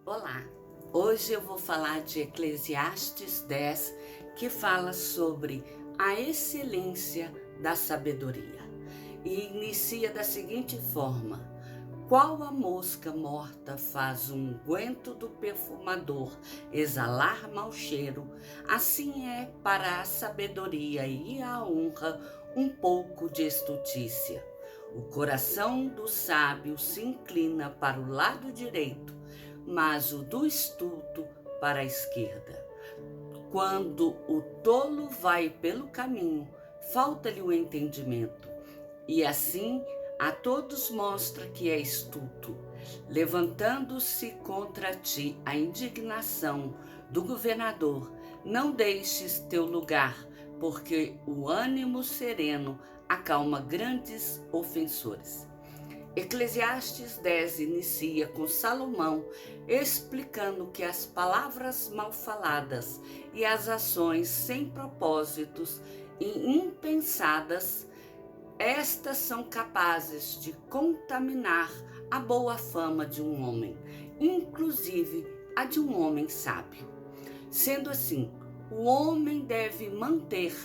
Olá, hoje eu vou falar de Eclesiastes 10, que fala sobre a excelência da sabedoria. E inicia da seguinte forma: qual a mosca morta faz o unguento do perfumador exalar mau cheiro, assim é para a sabedoria e a honra um pouco de estutícia. O coração do sábio se inclina para o lado direito, mas o do estulto para a esquerda. Quando o tolo vai pelo caminho, falta-lhe o entendimento, e assim a todos mostra que é estulto. Levantando-se contra ti a indignação do governador, não deixes teu lugar, porque o ânimo sereno acalma grandes ofensores. Eclesiastes 10 inicia com Salomão explicando que as palavras mal faladas e as ações sem propósitos e impensadas, estas são capazes de contaminar a boa fama de um homem, inclusive a de um homem sábio. Sendo assim, o homem deve manter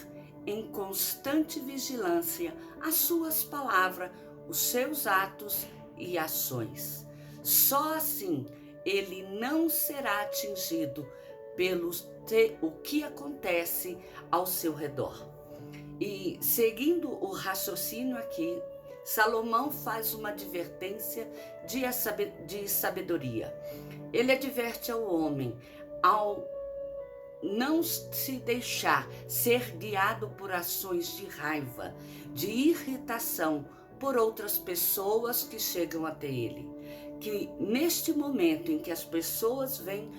em constante vigilância as suas palavras, os seus atos e ações. Só assim ele não será atingido pelo o que acontece ao seu redor. E seguindo o raciocínio aqui, Salomão faz uma advertência de sabedoria. Ele adverte ao homem ao não se deixar ser guiado por ações de raiva, de irritação por outras pessoas que chegam até ele. Que neste momento em que as pessoas vêm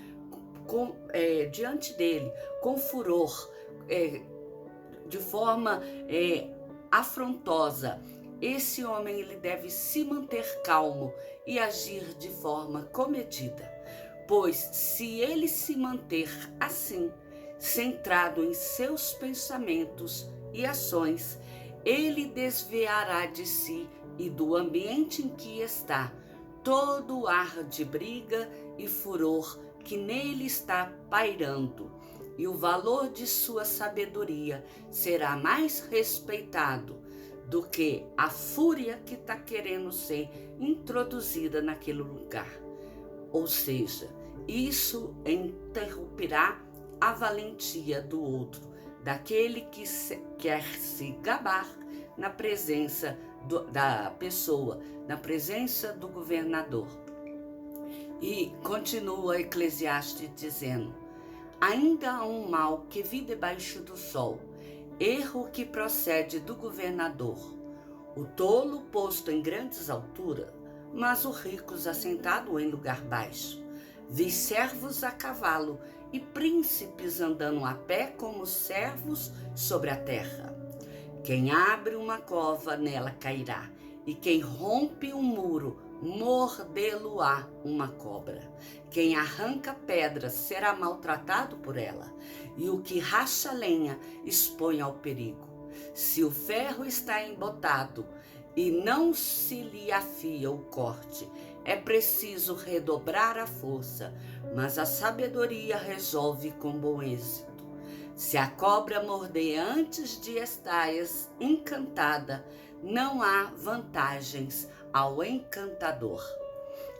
diante dele com furor, de forma afrontosa, esse homem ele deve se manter calmo e agir de forma comedida. Pois se ele se manter assim, centrado em seus pensamentos e ações, ele desviará de si e do ambiente em que está todo o ar de briga e furor que nele está pairando, e o valor de sua sabedoria será mais respeitado do que a fúria que está querendo ser introduzida naquele lugar. Ou seja, isso interromperá a valentia do outro, daquele que quer se gabar na presença da pessoa, na presença do governador. E continua Eclesiastes dizendo: ainda há um mal que vi debaixo do sol, erro que procede do governador. O tolo posto em grandes alturas, mas o rico assentado em lugar baixo. Vi servos a cavalo e príncipes andando a pé como servos sobre a terra. Quem abre uma cova, nela cairá, e quem rompe um muro, mordê-lo-á uma cobra. Quem arranca pedras será maltratado por ela, e o que racha lenha expõe ao perigo. Se o ferro está embotado e não se lhe afia o corte, é preciso redobrar a força, mas a sabedoria resolve com bom êxito. Se a cobra morder antes de estar encantada, não há vantagens ao encantador.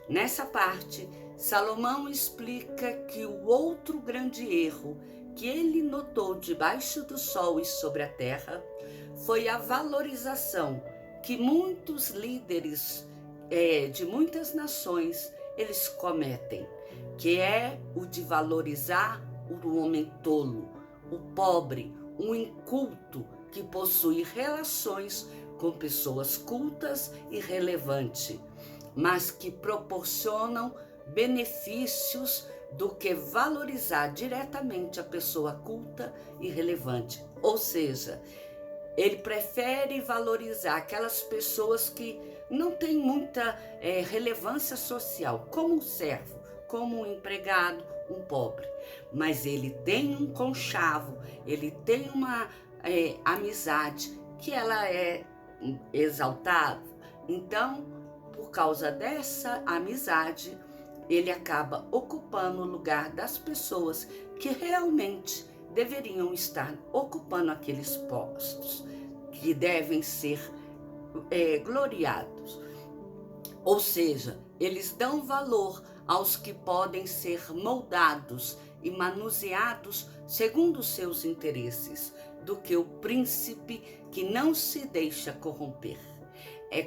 Nessa parte, Salomão explica que o outro grande erro que ele notou debaixo do sol e sobre a terra foi a valorização que muitos líderes de muitas nações eles cometem, que é o de valorizar o homem tolo, o pobre, o inculto que possui relações com pessoas cultas e relevantes, mas que proporcionam benefícios do que valorizar diretamente a pessoa culta e relevante. Ou seja, ele prefere valorizar aquelas pessoas que não têm muita relevância social, como um servo, como um empregado, um pobre. Mas ele tem um conchavo, ele tem uma amizade que ela é exaltada. Então, por causa dessa amizade, ele acaba ocupando o lugar das pessoas que realmente deveriam estar ocupando aqueles postos, que devem ser gloriados. Ou seja, eles dão valor aos que podem ser moldados e manuseados segundo os seus interesses, do que o príncipe que não se deixa corromper.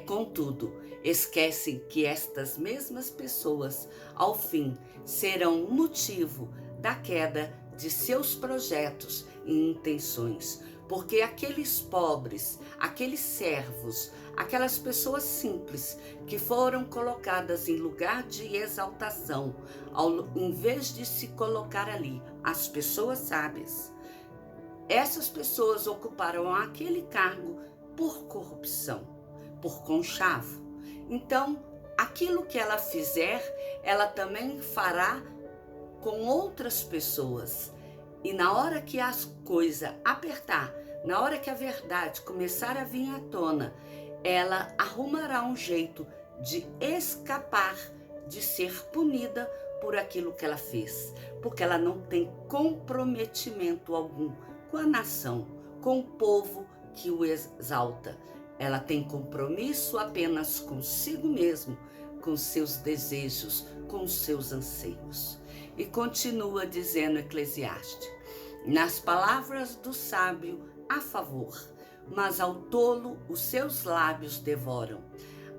Contudo, esquecem que estas mesmas pessoas, ao fim, serão motivo da queda de seus projetos e intenções, porque aqueles pobres, aqueles servos, aquelas pessoas simples que foram colocadas em lugar de exaltação, em vez de se colocar ali as pessoas sábias, essas pessoas ocuparam aquele cargo por corrupção, por conchavo. Então, aquilo que ela fizer, ela também fará com outras pessoas. E na hora que as coisas apertar, na hora que a verdade começar a vir à tona, ela arrumará um jeito de escapar de ser punida por aquilo que ela fez, porque ela não tem comprometimento algum com a nação, com o povo que o exalta. Ela tem compromisso apenas consigo mesmo, com seus desejos, com seus anseios. E continua dizendo Eclesiastes: nas palavras do sábio há favor, mas ao tolo os seus lábios devoram.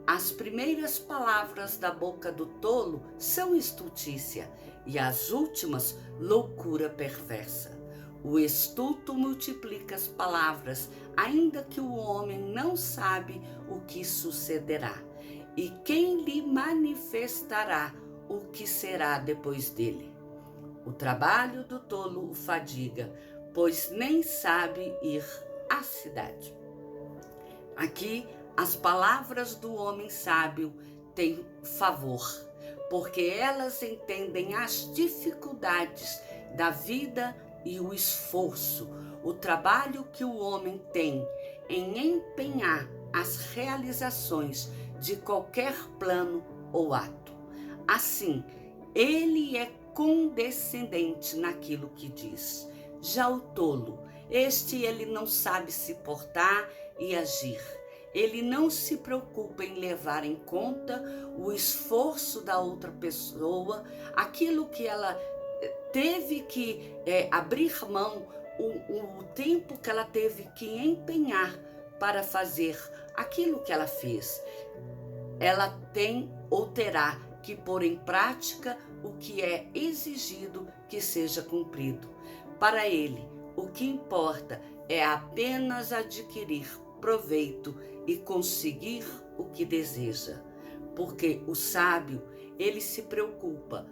As primeiras palavras da boca do tolo são estultícia, e as últimas loucura perversa. O estulto multiplica as palavras, ainda que o homem não sabe o que sucederá. E quem lhe manifestará o que será depois dele? O trabalho do tolo o fadiga, pois nem sabe ir à cidade. Aqui, as palavras do homem sábio têm favor, porque elas entendem as dificuldades da vida e o esforço, o trabalho que o homem tem em empenhar as realizações de qualquer plano ou ato. Assim, ele é condescendente naquilo que diz. Já o tolo, ele não sabe se portar e agir. Ele não se preocupa em levar em conta o esforço da outra pessoa, aquilo que ela teve que abrir mão, o tempo que ela teve que empenhar para fazer aquilo que ela fez. Ela tem ou terá que pôr em prática o que é exigido que seja cumprido. Para ele, o que importa é apenas adquirir proveito e conseguir o que deseja, porque o sábio, ele se preocupa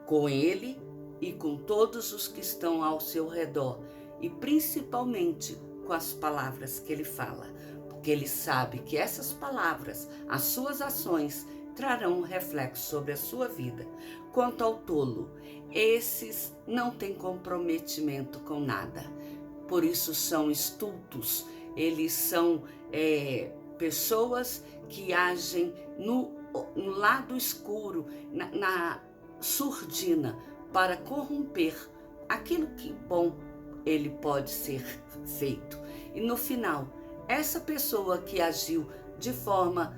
com ele e com todos os que estão ao seu redor, e principalmente com as palavras que ele fala, porque ele sabe que essas palavras, as suas ações, trarão um reflexo sobre a sua vida. Quanto ao tolo, esses não têm comprometimento com nada, por isso são estultos, eles são pessoas que agem no lado escuro, na surdina, para corromper aquilo que bom ele pode ser feito. E no final, essa pessoa que agiu de forma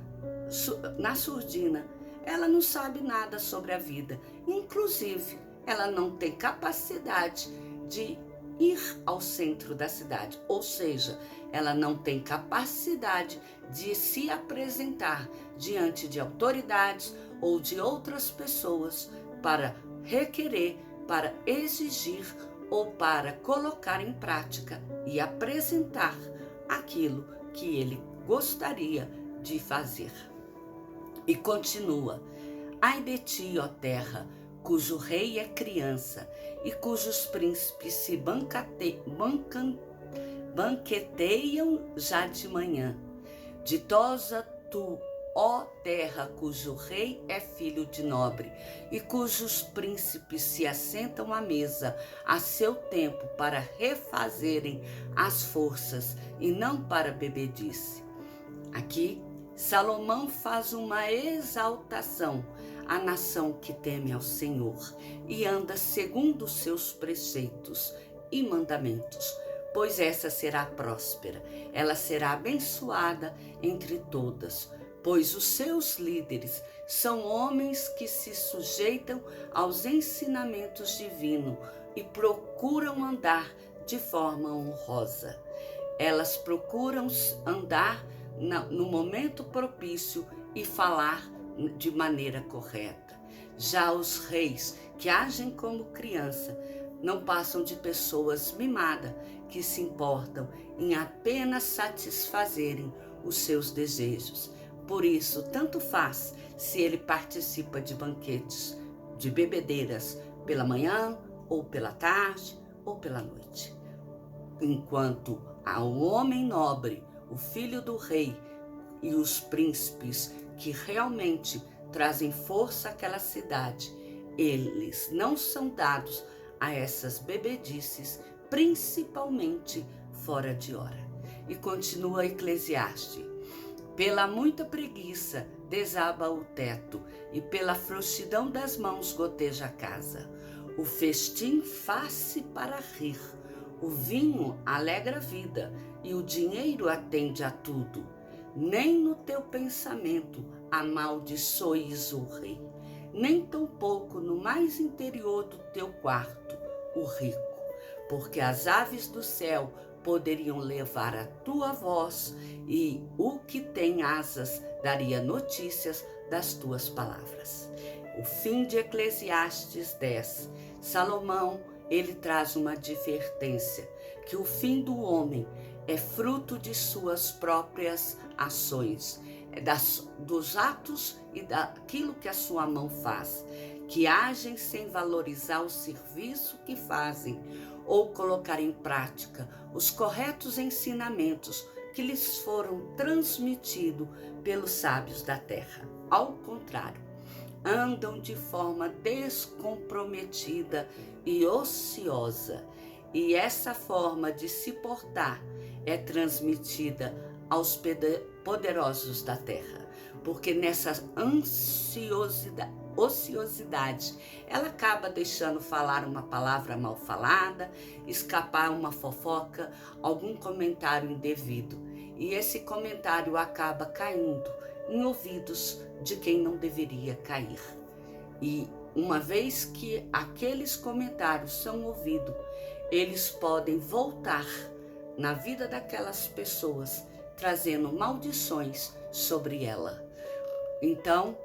na surdina, ela não sabe nada sobre a vida. Inclusive, ela não tem capacidade de ir ao centro da cidade, ou seja, ela não tem capacidade de se apresentar diante de autoridades ou de outras pessoas para requerer, para exigir ou para colocar em prática e apresentar aquilo que ele gostaria de fazer. E continua: ai de ti, ó terra, cujo rei é criança e cujos príncipes se banqueteiam já de manhã. Ditosa tu, ó terra, cujo rei é filho de nobre e cujos príncipes se assentam à mesa a seu tempo para refazerem as forças e não para bebedice. Aqui, Salomão faz uma exaltação a nação que teme ao Senhor e anda segundo os seus preceitos e mandamentos, pois essa será próspera, ela será abençoada entre todas, pois os seus líderes são homens que se sujeitam aos ensinamentos divinos e procuram andar de forma honrosa. Elas procuram andar no momento propício e falar de maneira correta. Já os reis que agem como criança não passam de pessoas mimadas que se importam em apenas satisfazerem os seus desejos. Por isso, tanto faz se ele participa de banquetes, de bebedeiras pela manhã, ou pela tarde, ou pela noite. Enquanto ao homem nobre, o filho do rei e os príncipes que realmente trazem força àquela cidade, eles não são dados a essas bebedices, principalmente fora de hora. E continua Eclesiastes: pela muita preguiça desaba o teto, e pela frouxidão das mãos goteja a casa. O festim faz-se para rir, o vinho alegra a vida, e o dinheiro atende a tudo. Nem no teu pensamento amaldiçoes o rei, nem tampouco no mais interior do teu quarto o rico, porque as aves do céu poderiam levar a tua voz, e o que tem asas daria notícias das tuas palavras. O fim de Eclesiastes 10. Salomão, ele traz uma advertência, que o fim do homem é fruto de suas próprias ações, dos atos e daquilo que a sua mão faz, que agem sem valorizar o serviço que fazem ou colocar em prática os corretos ensinamentos que lhes foram transmitidos pelos sábios da terra. Ao contrário, andam de forma descomprometida e ociosa, e essa forma de se portar é transmitida aos poderosos da terra, porque nessa ociosidade ela acaba deixando falar uma palavra mal falada, escapar uma fofoca, algum comentário indevido, e esse comentário acaba caindo em ouvidos de quem não deveria cair. E uma vez que aqueles comentários são ouvidos, eles podem voltar na vida daquelas pessoas, trazendo maldições sobre ela. Então,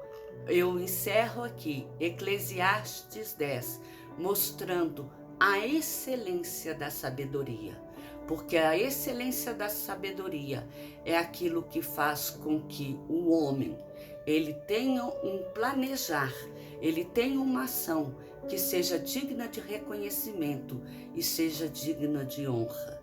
eu encerro aqui Eclesiastes 10, mostrando a excelência da sabedoria, porque a excelência da sabedoria é aquilo que faz com que o homem, ele tenha um planejar, ele tenha uma ação que seja digna de reconhecimento e seja digna de honra.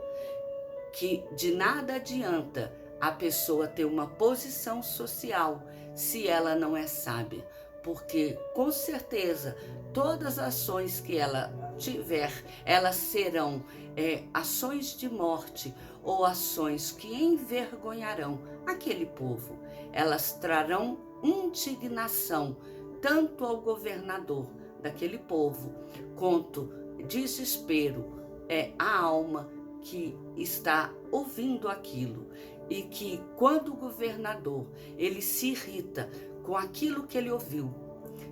Que de nada adianta a pessoa ter uma posição social se ela não é sábia, porque com certeza todas as ações que ela tiver, elas serão ações de morte ou ações que envergonharão aquele povo. Elas trarão indignação tanto ao governador daquele povo, quanto desespero à alma que está ouvindo aquilo, e que quando o governador ele se irrita com aquilo que ele ouviu,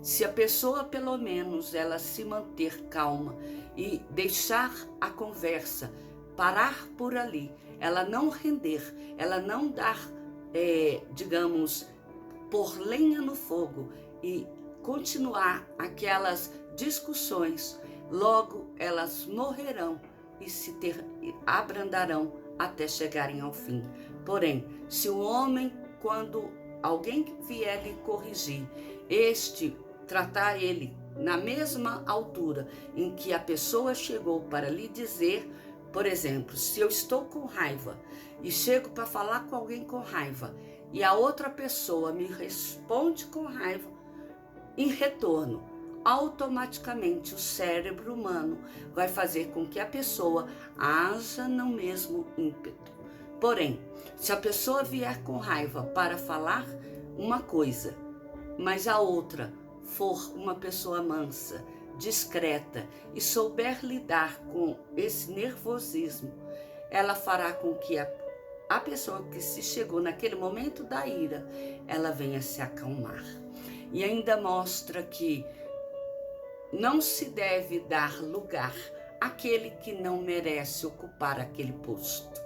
se a pessoa pelo menos ela se manter calma e deixar a conversa parar por ali, ela não render, ela não dar, pôr lenha no fogo e continuar aquelas discussões, logo elas morrerão e se abrandarão até chegarem ao fim. Porém, se o homem, quando alguém vier lhe corrigir, tratar ele na mesma altura em que a pessoa chegou para lhe dizer, por exemplo, se eu estou com raiva e chego para falar com alguém com raiva e a outra pessoa me responde com raiva, em retorno, automaticamente o cérebro humano vai fazer com que a pessoa haja no mesmo ímpeto. Porém, se a pessoa vier com raiva para falar uma coisa, mas a outra for uma pessoa mansa, discreta e souber lidar com esse nervosismo, ela fará com que a pessoa que se chegou naquele momento da ira, ela venha se acalmar. E ainda mostra que não se deve dar lugar àquele que não merece ocupar aquele posto.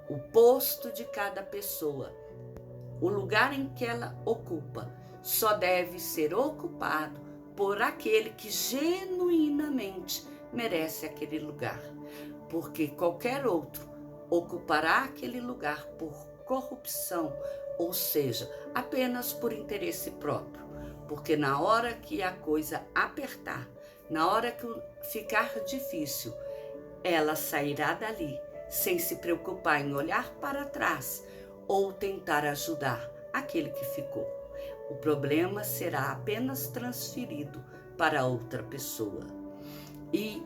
O posto de cada pessoa, o lugar em que ela ocupa, só deve ser ocupado por aquele que genuinamente merece aquele lugar. Porque qualquer outro ocupará aquele lugar por corrupção, ou seja, apenas por interesse próprio. Porque na hora que a coisa apertar, na hora que ficar difícil, ela sairá dali sem se preocupar em olhar para trás ou tentar ajudar aquele que ficou. O problema será apenas transferido para outra pessoa. E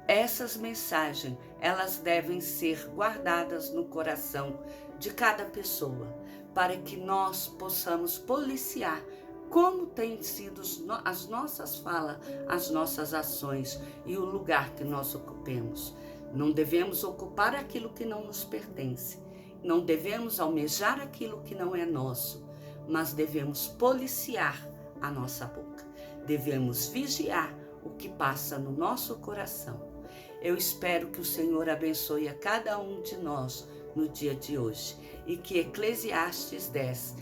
essas mensagens, elas devem ser guardadas no coração de cada pessoa, para que nós possamos policiar como têm sido as nossas falas, as nossas ações e o lugar que nós ocupemos. Não devemos ocupar aquilo que não nos pertence. Não devemos almejar aquilo que não é nosso, mas devemos policiar a nossa boca. Devemos vigiar o que passa no nosso coração. Eu espero que o Senhor abençoe a cada um de nós no dia de hoje e que Eclesiastes 10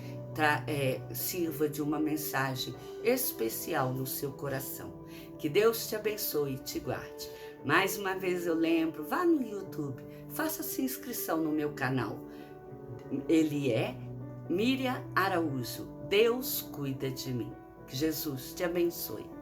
sirva de uma mensagem especial no seu coração. Que Deus te abençoe e te guarde. Mais uma vez eu lembro, vá no YouTube, faça-se inscrição no meu canal. Ele é Miriam Araújo. Deus cuida de mim. Que Jesus te abençoe.